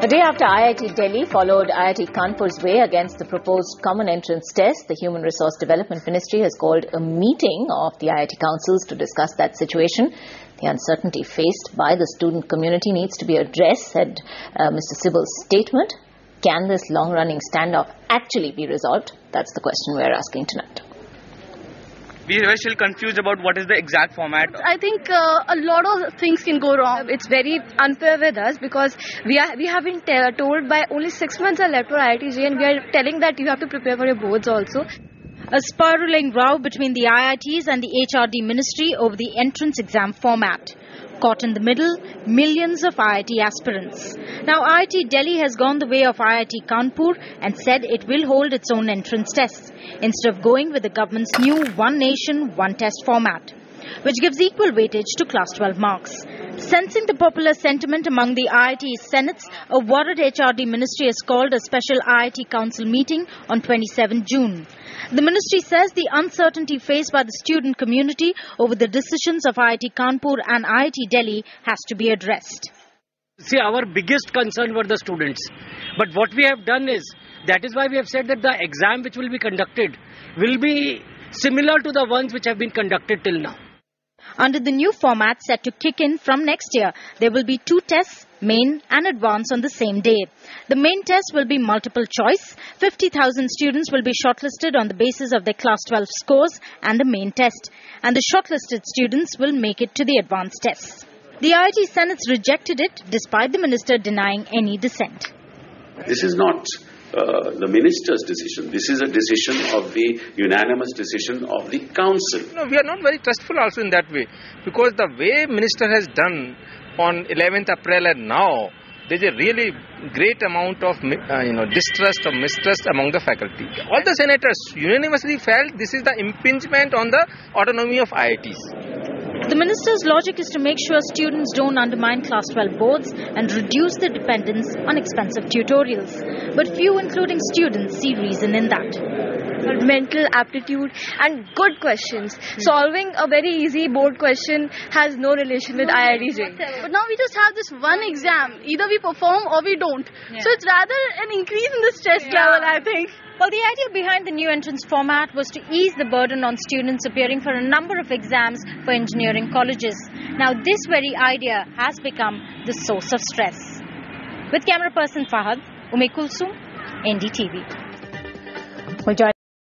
A day after IIT Delhi followed IIT Kanpur's way against the proposed common entrance test, the Human Resource Development Ministry has called a meeting of the IIT councils to discuss that situation. The uncertainty faced by the student community needs to be addressed, said Mr. Sibal's statement. Can this long-running standoff actually be resolved? That's the question we're asking tonight. We are still confused about what is the exact format. I think a lot of things can go wrong. It's very unfair with us because we have been told by only 6 months are left for IIT and we are telling that you have to prepare for your boards also. A spiraling row between the IITs and the HRD ministry over the entrance exam format. Caught in the middle, millions of IIT aspirants. Now IIT Delhi has gone the way of IIT Kanpur and said it will hold its own entrance tests instead of going with the government's new one nation, one test format, which gives equal weightage to class 12 marks. Sensing the popular sentiment among the IIT senates, a worried HRD ministry has called a special IIT council meeting on 27 June. The ministry says the uncertainty faced by the student community over the decisions of IIT Kanpur and IIT Delhi has to be addressed. See, our biggest concern were the students. But what we have done is, that is why we have said that the exam which will be conducted will be similar to the ones which have been conducted till now. Under the new format set to kick in from next year, there will be 2 tests, main and advanced, on the same day. The main test will be multiple choice. 50,000 students will be shortlisted on the basis of their class 12 scores and the main test. And the shortlisted students will make it to the advanced tests. The IIT Senates rejected it despite the minister denying any dissent. This is not the minister's decision. This is a decision of the unanimous decision of the council. No, we are not very trustful also in that way, because the way minister has done on 11th April and now, there is a really great amount of distrust or mistrust among the faculty. All the senators unanimously felt this is the impingement on the autonomy of IITs. The minister's logic is to make sure students don't undermine class 12 boards and reduce their dependence on expensive tutorials. But few, including students, see reason in that. Mental aptitude and good questions. Solving a very easy board question has no relation with IIT. But now we just have this one exam. Either we perform or we don't. Yeah. So it's rather an increase in the stress level, I think. Well, the idea behind the new entrance format was to ease the burden on students appearing for a number of exams for engineering colleges. Now, this very idea has become the source of stress. With camera person Fahad, Ume Kulsum, NDTV.